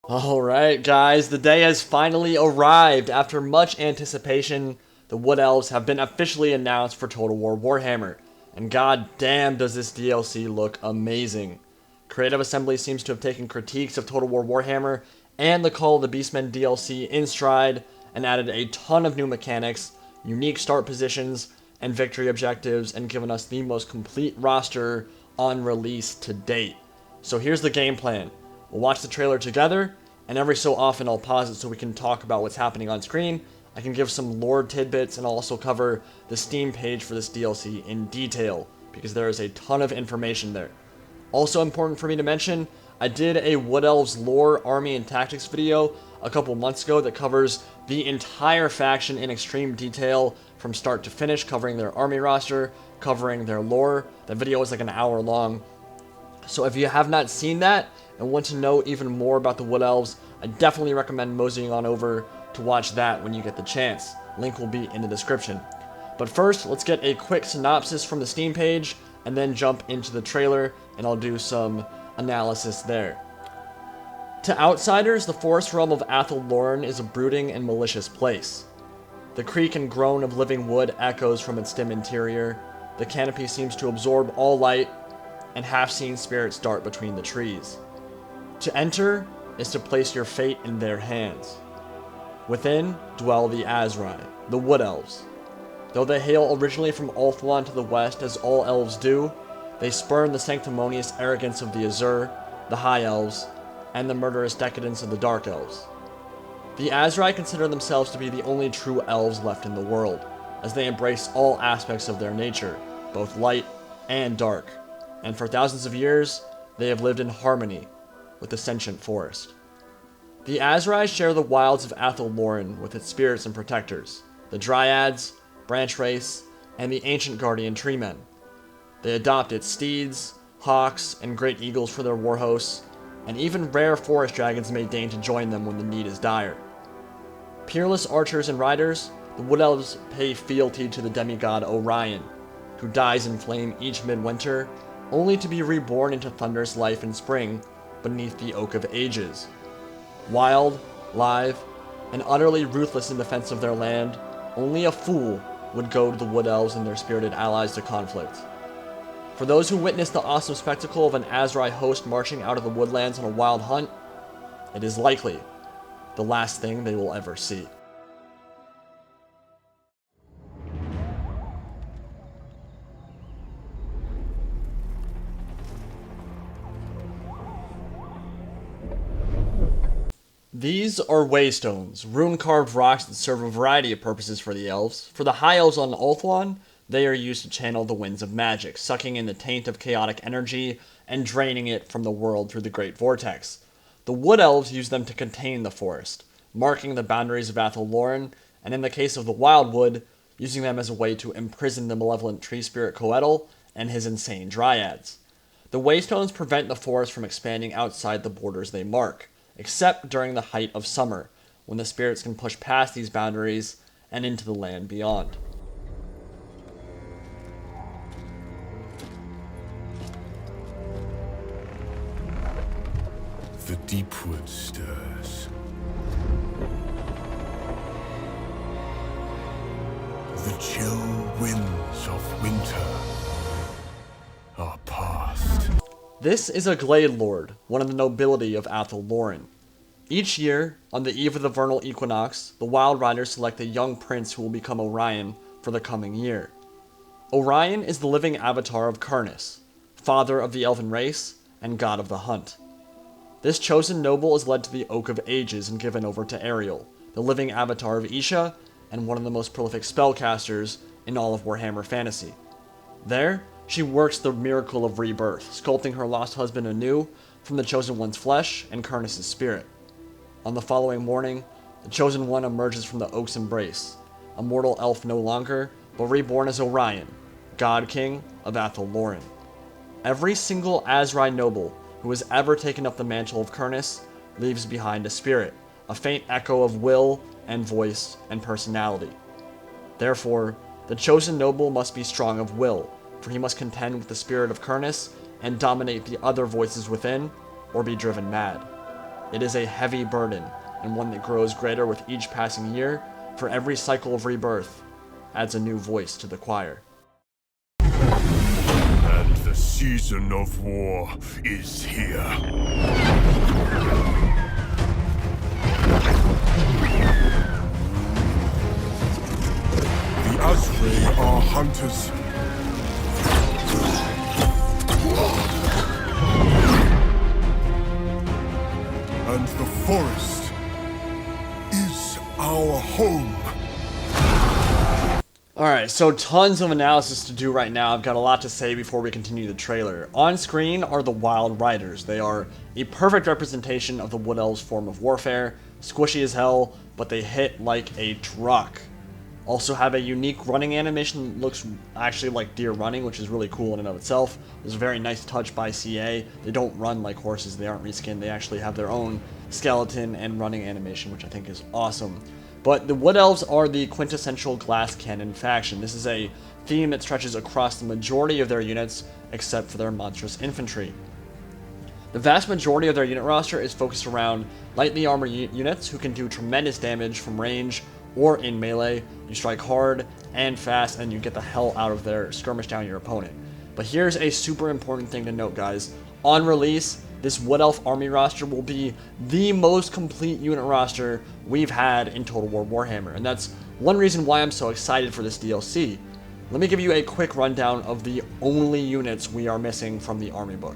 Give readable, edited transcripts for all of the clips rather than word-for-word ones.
Alright guys, the day has finally arrived. After much anticipation, the Wood Elves have been officially announced for Total War Warhammer. And god damn does this DLC look amazing. Creative Assembly seems to have taken critiques of Total War Warhammer and the Call of the Beastmen DLC in stride and added a ton of new mechanics, unique start positions, and victory objectives, and given us the most complete roster on release to date. So here's the game plan. We'll watch the trailer together, and every so often I'll pause it so we can talk about what's happening on screen. I can give some lore tidbits, and I'll also cover the Steam page for this DLC in detail, because there is a ton of information there. Also important for me to mention, I did a Wood Elves lore, army, and tactics video a couple months ago that covers the entire faction in extreme detail from start to finish, covering their army roster, covering their lore. That video is like an hour long. So if you have not seen that and want to know even more about the Wood Elves, I definitely recommend moseying on over to watch that when you get the chance. Link will be in the description. But first, let's get a quick synopsis from the Steam page and then jump into the trailer, and I'll do some analysis there. To outsiders, the forest realm of Athel Loren is a brooding and malicious place. The creak and groan of living wood echoes from its dim interior. The canopy seems to absorb all light, and half-seen spirits dart between the trees. To enter is to place your fate in their hands. Within dwell the Azrai, the Wood Elves. Though they hail originally from Ulthuan to the west, as all elves do, they spurn the sanctimonious arrogance of the Azure, the High Elves, and the murderous decadence of the Dark Elves. The Azrai consider themselves to be the only true elves left in the world, as they embrace all aspects of their nature, both light and dark. And for thousands of years, they have lived in harmony with the sentient forest. The Azrai share the wilds of Athel Loren with its spirits and protectors, the Dryads, Branch Race, and the ancient guardian treemen. They adopt its steeds, hawks, and great eagles for their war hosts, and even rare forest dragons may deign to join them when the need is dire. Peerless archers and riders, the Wood Elves pay fealty to the demigod Orion, who dies in flame each midwinter, only to be reborn into thunderous life in spring beneath the Oak of Ages. Wild, live, and utterly ruthless in defense of their land, only a fool would goad the Wood Elves and their spirited allies to conflict. For those who witness the awesome spectacle of an Azrai host marching out of the woodlands on a wild hunt, it is likely the last thing they will ever see. These are Waystones, rune-carved rocks that serve a variety of purposes for the elves. For the High Elves on Ulthuan, they are used to channel the winds of magic, sucking in the taint of chaotic energy and draining it from the world through the Great Vortex. The Wood Elves use them to contain the forest, marking the boundaries of Athel Loren, and in the case of the Wildwood, using them as a way to imprison the malevolent tree spirit Coetel and his insane Dryads. The Waystones prevent the forest from expanding outside the borders they mark, except during the height of summer, when the spirits can push past these boundaries and into the land beyond. The deep wood stirs. The chill winds of winter are past. This is a Glade Lord, one of the nobility of Athel Loren. Each year, on the eve of the vernal equinox, the Wild Riders select a young prince who will become Orion for the coming year. Orion is the living avatar of Kurnus, father of the elven race and god of the hunt. This chosen noble is led to the Oak of Ages and given over to Ariel, the living avatar of Isha and one of the most prolific spellcasters in all of Warhammer Fantasy. There, she works the miracle of rebirth, sculpting her lost husband anew from the Chosen One's flesh and Kurnus' spirit. On the following morning, the Chosen One emerges from the Oak's embrace, a mortal elf no longer, but reborn as Orion, God King of Athel Loren. Every single Azrai noble who has ever taken up the mantle of Kurnus leaves behind a spirit, a faint echo of will and voice and personality. Therefore, the chosen noble must be strong of will, for he must contend with the spirit of Kurnus and dominate the other voices within, or be driven mad. It is a heavy burden, and one that grows greater with each passing year, for every cycle of rebirth adds a new voice to the choir. And the season of war is here. The Azrae are hunters. And the forest is our home. Alright, so tons of analysis to do right now. I've got a lot to say before we continue the trailer. On screen are the Wild Riders. They are a perfect representation of the Wood Elves' form of warfare. Squishy as hell, but they hit like a truck. Also have a unique running animation that looks actually like deer running, which is really cool in and of itself. It's a very nice touch by CA. They don't run like horses, they aren't reskinned, they actually have their own skeleton and running animation, which I think is awesome. But the Wood Elves are the quintessential glass cannon faction. This is a theme that stretches across the majority of their units, except for their monstrous infantry. The vast majority of their unit roster is focused around lightly armored units who can do tremendous damage from range or in melee. You strike hard and fast and you get the hell out of there, skirmish down your opponent. But here's a super important thing to note, guys. On release, this Wood Elf army roster will be the most complete unit roster we've had in Total War Warhammer, and that's one reason why I'm so excited for this DLC. Let me give you a quick rundown of the only units we are missing from the army book.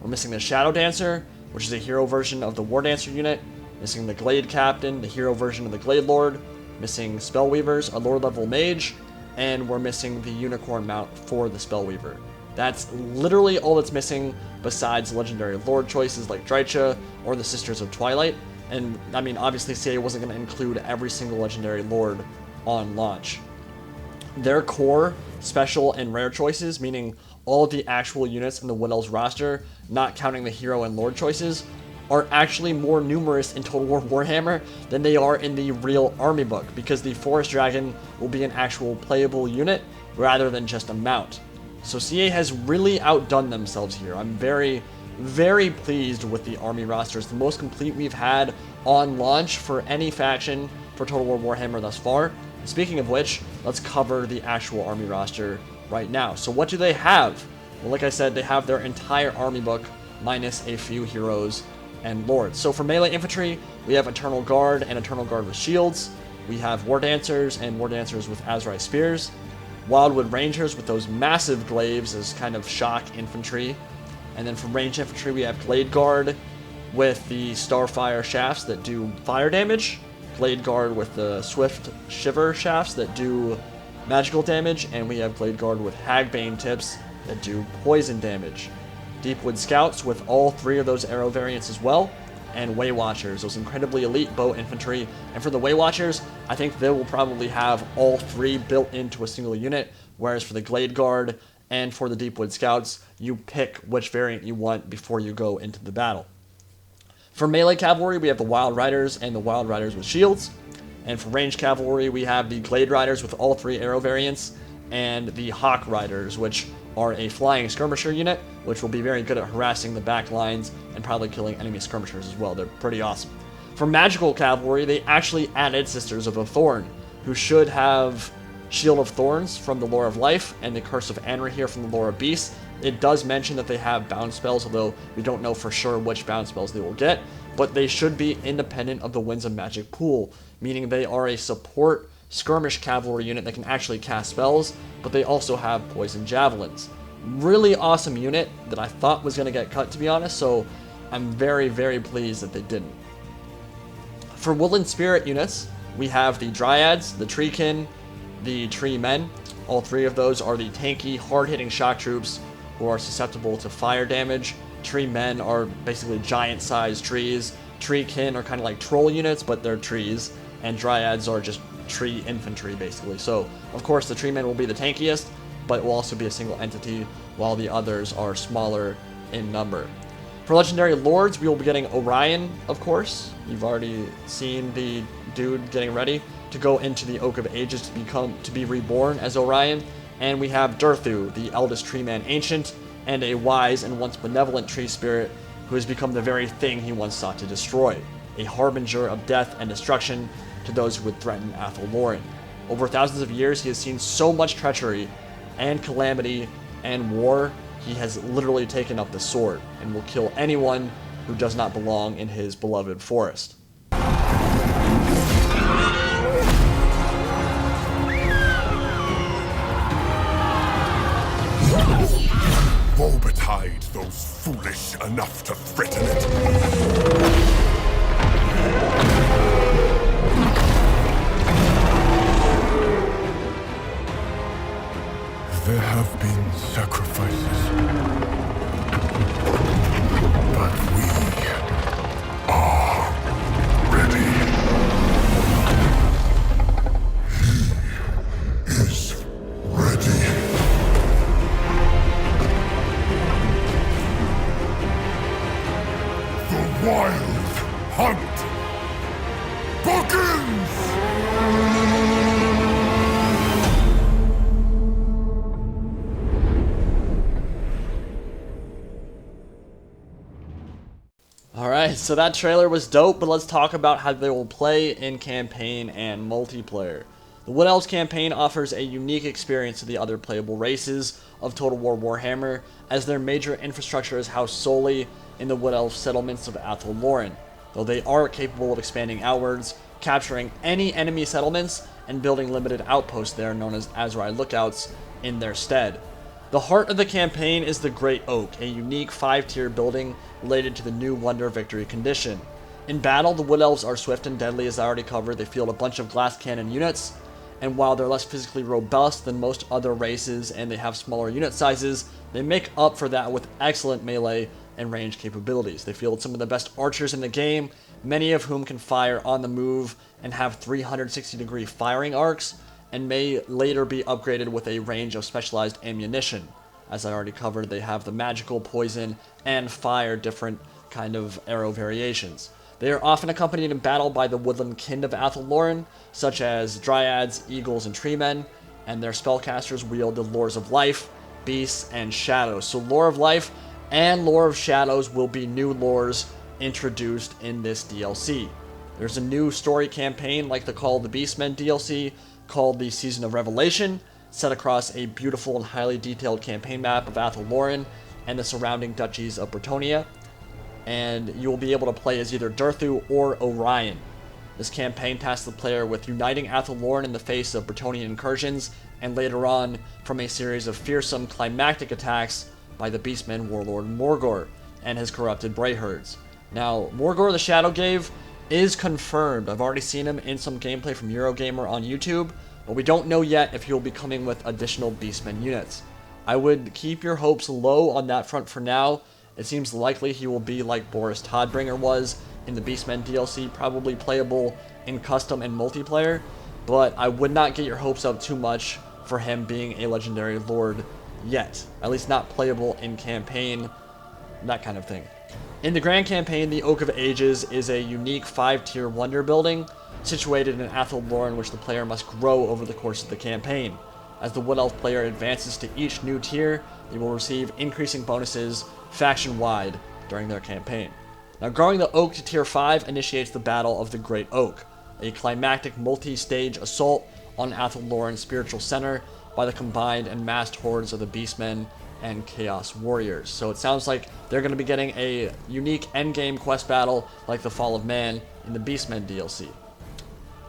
We're missing the Shadow Dancer, which is a hero version of the War Dancer unit, missing the Glade Captain, the hero version of the Glade Lord, missing Spellweavers, a lower level mage, and we're missing the Unicorn mount for the Spellweaver. That's literally all that's missing, besides legendary Lord choices like Drycha or the Sisters of Twilight. And I mean, obviously CA wasn't going to include every single legendary Lord on launch. Their core, special, and rare choices, meaning all the actual units in the Wood Elves roster, not counting the hero and Lord choices, are actually more numerous in Total War Warhammer than they are in the real army book, because the Forest Dragon will be an actual playable unit rather than just a mount. So CA has really outdone themselves here. I'm very, very pleased with the army roster. It's the most complete we've had on launch for any faction for Total War Warhammer thus far. Speaking of which, let's cover the actual army roster right now. So what do they have? Well, like I said, they have their entire army book minus a few heroes and lords. So for melee infantry, we have Eternal Guard and Eternal Guard with shields. We have War Dancers and War Dancers with Azrae spears. Wildwood Rangers with those massive glaives as kind of shock infantry. And then for ranged infantry, we have Glade Guard with the Starfire shafts that do fire damage. Glade Guard with the Swift Shiver shafts that do magical damage. And we have Glade Guard with Hagbane tips that do poison damage. Deepwood Scouts with all three of those arrow variants as well. And Way Watchers, those incredibly elite bow infantry. And for the Way Watchers, I think they will probably have all three built into a single unit, whereas for the Glade Guard and for the Deepwood Scouts, you pick which variant you want before you go into the battle. For melee cavalry, we have the Wild Riders and the Wild Riders with shields. And for ranged cavalry, we have the Glade Riders with all three arrow variants, and the Hawk Riders, which are a flying skirmisher unit, which will be very good at harassing the back lines and probably killing enemy skirmishers as well. They're pretty awesome. For magical cavalry, they actually added Sisters of a Thorn, who should have Shield of Thorns from the Lore of Life and the Curse of Anrahir from the Lore of Beasts. It does mention that they have bound spells, although we don't know for sure which bound spells they will get, but they should be independent of the Winds of Magic pool, meaning they are a support skirmish cavalry unit that can actually cast spells, but they also have poison javelins. Really awesome unit that I thought was going to get cut, to be honest, so I'm very, very pleased that they didn't. For Woodland Spirit units, we have the Dryads, the Treekin, the Tree Men. All three of those are the tanky, hard-hitting shock troops who are susceptible to fire damage. Tree Men are basically giant-sized trees. Treekin are kind of like troll units, but they're trees. And Dryads are just tree infantry, basically. So, of course, the Tree Men will be the tankiest, but it will also be a single entity, while the others are smaller in number. For Legendary Lords, we will be getting Orion, of course. You've already seen the dude getting ready to go into the Oak of Ages to be reborn as Orion. And we have Durthu, the eldest Tree Man Ancient, and a wise and once benevolent tree spirit who has become the very thing he once sought to destroy, a harbinger of death and destruction to those who would threaten Athel Loren. Over thousands of years, he has seen so much treachery and calamity and war, he has literally taken up the sword and will kill anyone who does not belong in his beloved forest. Woe betide those foolish enough to threaten it. There have been sacrifices, but we are ready. He is ready. The wild hunt begins! Alright, so that trailer was dope, but let's talk about how they will play in campaign and multiplayer. The Wood Elves campaign offers a unique experience to the other playable races of Total War Warhammer, as their major infrastructure is housed solely in the Wood Elf settlements of Athel Loren, though they are capable of expanding outwards, capturing any enemy settlements, and building limited outposts there known as Azrai Lookouts in their stead. The heart of the campaign is the Great Oak, a unique 5-tier building related to the new Wonder Victory condition. In battle, the Wood Elves are swift and deadly, as I already covered. They field a bunch of glass cannon units, and while they're less physically robust than most other races and they have smaller unit sizes, they make up for that with excellent melee and range capabilities. They field some of the best archers in the game, many of whom can fire on the move and have 360-degree firing arcs, and may later be upgraded with a range of specialized ammunition. As I already covered, they have the magical, poison, and fire different kind of arrow variations. They are often accompanied in battle by the woodland kin of Athel Loren, such as dryads, eagles, and treemen, and their spellcasters wield the lores of life, beasts, and shadows. So lore of life and lore of shadows will be new lores introduced in this DLC. There's a new story campaign like the Call of the Beastmen DLC called the Season of Revelation, set across a beautiful and highly detailed campaign map of Athel Loren and the surrounding duchies of Bretonnia, and you will be able to play as either Durthu or Orion. This campaign tasks the player with uniting Athel Loren in the face of Bretonian incursions, and later on from a series of fearsome climactic attacks by the Beastman warlord Morgor and his corrupted Brayherds. Now, Morgor the Shadowgave is confirmed. I've already seen him in some gameplay from Eurogamer on YouTube, but we don't know yet if he will be coming with additional Beastmen units. I would keep your hopes low on that front for now. It seems likely he will be like Boris Todbringer was in the Beastmen DLC, probably playable in custom and multiplayer, but I would not get your hopes up too much for him being a legendary lord yet. At least not playable in campaign, that kind of thing. In the Grand Campaign, the Oak of Ages is a unique 5-tier wonder building situated in Athel Loren, which the player must grow over the course of the campaign. As the Wood Elf player advances to each new tier, they will receive increasing bonuses faction-wide during their campaign. Now, growing the Oak to Tier 5 initiates the Battle of the Great Oak, a climactic multi-stage assault on Athel Loren's spiritual center by the combined and massed hordes of the Beastmen and Chaos Warriors. So it sounds like they're going to be getting a unique endgame quest battle like the Fall of Man in the Beastmen DLC.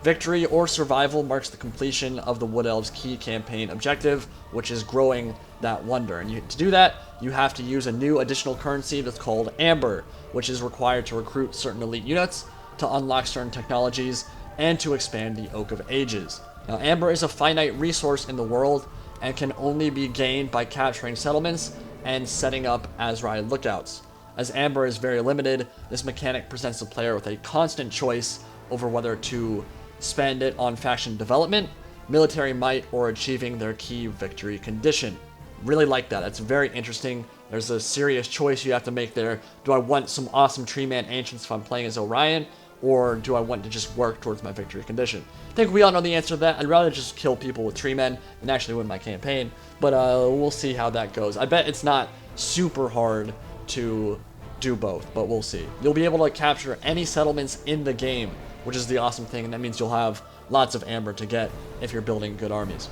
Victory or survival marks the completion of the Wood Elves' key campaign objective, which is growing that wonder. And to do that, you have to use a new additional currency that's called Amber, which is required to recruit certain elite units, to unlock certain technologies, and to expand the Oak of Ages. Now, Amber is a finite resource in the world and can only be gained by capturing settlements and setting up Azrai Lookouts. As Amber is very limited, this mechanic presents the player with a constant choice over whether to spend it on faction development, military might, or achieving their key victory condition. Really like that. It's very interesting. There's a serious choice you have to make there. Do I want some awesome Treeman Ancients if I'm playing as Orion, or do I want to just work towards my victory condition? I think we all know the answer to that. I'd rather just kill people with Treemen and actually win my campaign, but we'll see how that goes. I bet it's not super hard to do both, but we'll see. You'll be able to capture any settlements in the game, which is the awesome thing, and that means you'll have lots of amber to get if you're building good armies.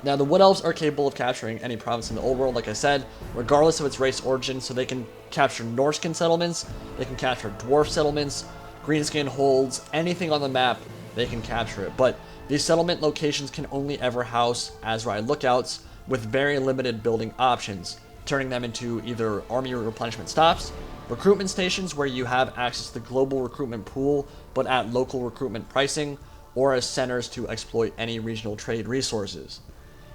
Now, the Wood Elves are capable of capturing any province in the old world, like I said, regardless of its race origin, so they can capture Norskin settlements, they can capture dwarf settlements, greenskin holds, anything on the map, they can capture it. But these settlement locations can only ever house Azrai lookouts with very limited building options, turning them into either army replenishment stops, recruitment stations where you have access to the global recruitment pool but at local recruitment pricing, or as centers to exploit any regional trade resources.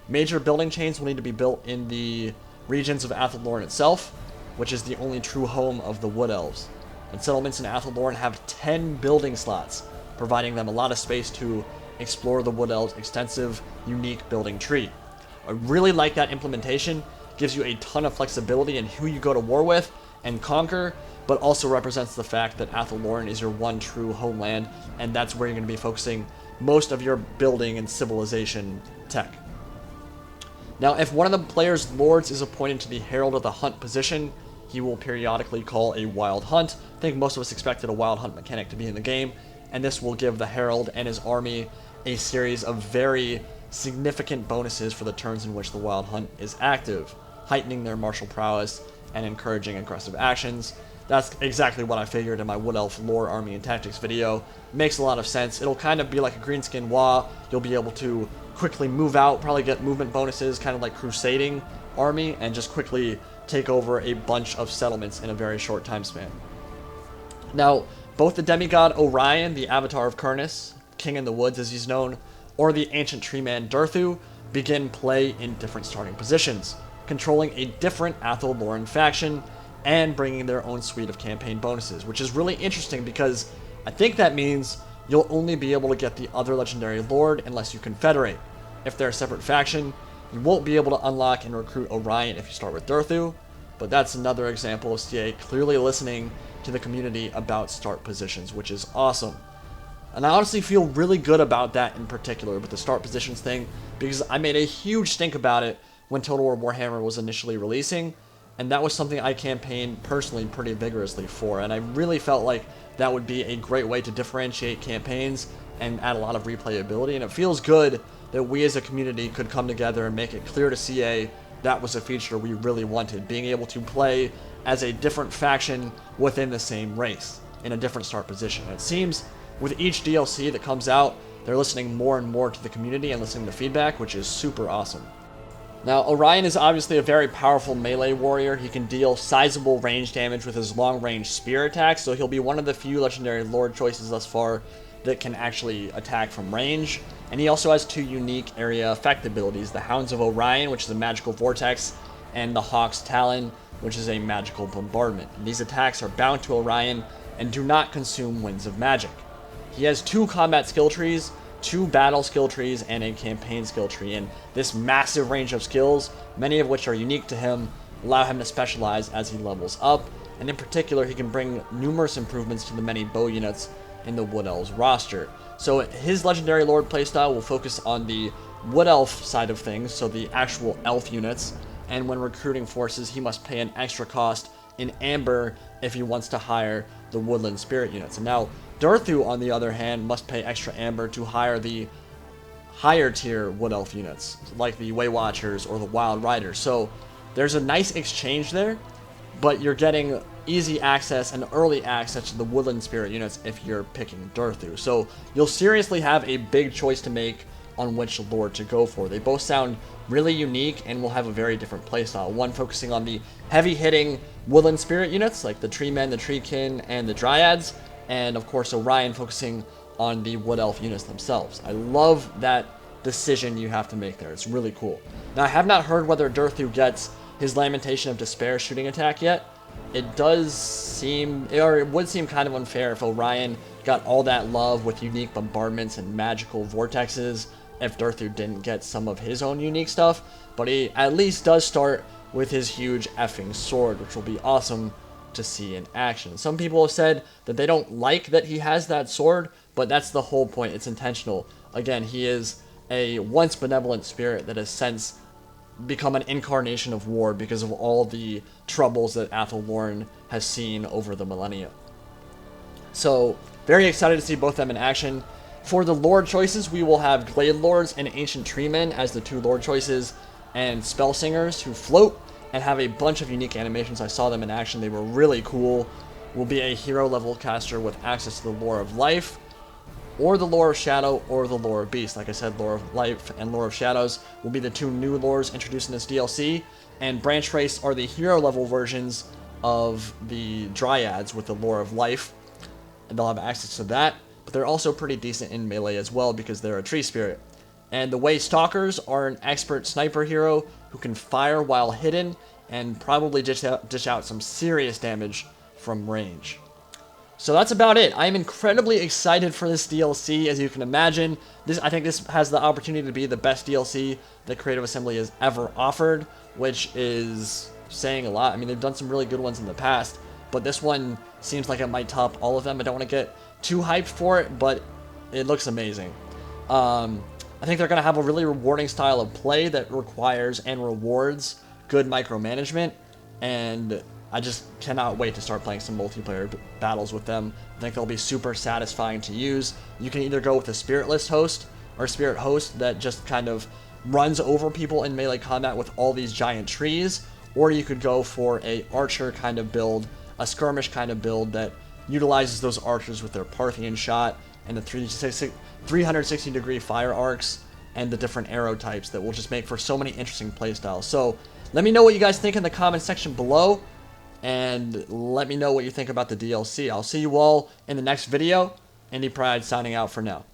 Major building chains will need to be built in the regions of Athel Loren itself, which is the only true home of the Wood Elves. And settlements in Athel Loren have 10 building slots, providing them a lot of space to explore the Wood Elves' extensive, unique building tree. I really like that implementation. Gives you a ton of flexibility in who you go to war with and conquer, but also represents the fact that Athel Loren is your one true homeland, and that's where you're going to be focusing most of your building and civilization tech. Now, if one of the player's lords is appointed to the Herald of the Hunt position, he will periodically call a wild hunt. I think most of us expected a wild hunt mechanic to be in the game, and this will give the Herald and his army a series of very significant bonuses for the turns in which the wild hunt is active, heightening their martial prowess and encouraging aggressive actions. That's exactly what I figured in my Wood Elf lore, army, and tactics video. Makes a lot of sense. It'll kind of be like a greenskin Wa. You'll be able to quickly move out, probably get movement bonuses, kind of like crusading army, and just quickly take over a bunch of settlements in a very short time span. Now, both the demigod Orion, the avatar of Kurnus, King in the Woods as he's known, or the ancient tree man Durthu, begin play in different starting positions, controlling a different Athel Loren faction, and bringing their own suite of campaign bonuses, which is really interesting because I think that means you'll only be able to get the other legendary lord unless you confederate. If they're a separate faction, you won't be able to unlock and recruit Orion if you start with Durthu, but that's another example of CA clearly listening to the community about start positions, which is awesome. And I honestly feel really good about that in particular with the start positions thing, because I made a huge stink about it when Total War Warhammer was initially releasing, and that was something I campaigned personally pretty vigorously for, and I really felt like that would be a great way to differentiate campaigns and add a lot of replayability, and it feels good that we as a community could come together and make it clear to CA that was a feature we really wanted, being able to play as a different faction within the same race in a different start position. And it seems with each DLC that comes out, they're listening more and more to the community and listening to feedback, which is super awesome. Now, Orion is obviously a very powerful melee warrior. He can deal sizable range damage with his long-range spear attacks, so he'll be one of the few legendary lord choices thus far that can actually attack from range. And he also has two unique area effect abilities, the Hounds of Orion, which is a magical vortex, and the Hawk's Talon, which is a magical bombardment. And these attacks are bound to Orion and do not consume winds of magic. He has two combat skill trees, two battle skill trees, and a campaign skill tree, and this massive range of skills, many of which are unique to him, allow him to specialize as he levels up, and in particular he can bring numerous improvements to the many bow units in the Wood Elves roster. So his legendary lord playstyle will focus on the Wood Elf side of things, so the actual elf units, and when recruiting forces he must pay an extra cost in amber if he wants to hire the woodland spirit units. And now Durthu, on the other hand, must pay extra amber to hire the higher tier Wood Elf units, like the Way Watchers or the Wild Riders. So there's a nice exchange there, but you're getting easy access and early access to the Woodland Spirit units if you're picking Durthu. So you'll seriously have a big choice to make on which lord to go for. They both sound really unique and will have a very different playstyle. One focusing on the heavy-hitting Woodland Spirit units, like the Tree Men, the Treekin, and the Dryads, and of course Orion focusing on the Wood Elf units themselves. I love that decision you have to make there. It's really cool. Now, I have not heard whether Durthu gets his Lamentation of Despair shooting attack yet. It does seem, or it would seem kind of unfair if Orion got all that love with unique bombardments and magical vortexes if Durthu didn't get some of his own unique stuff, but he at least does start with his huge effing sword, which will be awesome to see in action. Some people have said that they don't like that he has that sword, but that's the whole point. It's intentional. Again, he is a once benevolent spirit that has since become an incarnation of war because of all the troubles that Athel Loren has seen over the millennia. So, very excited to see both of them in action. For the lord choices, we will have Glade Lords and Ancient Treemen as the 2 lord choices, and Spell Singers who float and have a bunch of unique animations. I saw them in action. They were really cool. Will be a hero level caster with access to the Lore of Life, or the Lore of Shadow, or the Lore of Beast. Like I said, Lore of Life and Lore of Shadows will be the 2 new lores introduced in this DLC, and Branch Race are the hero level versions of the Dryads with the Lore of Life, and they'll have access to that, but they're also pretty decent in melee as well because they're a tree spirit. And the Waystalkers are an expert sniper hero who can fire while hidden and probably dish out some serious damage from range. So that's about it. I am incredibly excited for this DLC, as you can imagine. I think this has the opportunity to be the best DLC that Creative Assembly has ever offered, which is saying a lot. I mean, they've done some really good ones in the past, but this one seems like it might top all of them. I don't want to get too hyped for it, but it looks amazing. I think they're going to have a really rewarding style of play that requires and rewards good micromanagement, and I just cannot wait to start playing some multiplayer battles with them. I think they'll be super satisfying to use. You can either go with a spiritless host or spirit host that just kind of runs over people in melee combat with all these giant trees, or you could go for a archer kind of build, a skirmish kind of build that utilizes those archers with their Parthian shot and the 360 degree fire arcs and the different arrow types that will just make for so many interesting playstyles. So let me know what you guys think in the comment section below, and let me know what you think about the DLC. I'll see you all in the next video. Indie Pride signing out for now.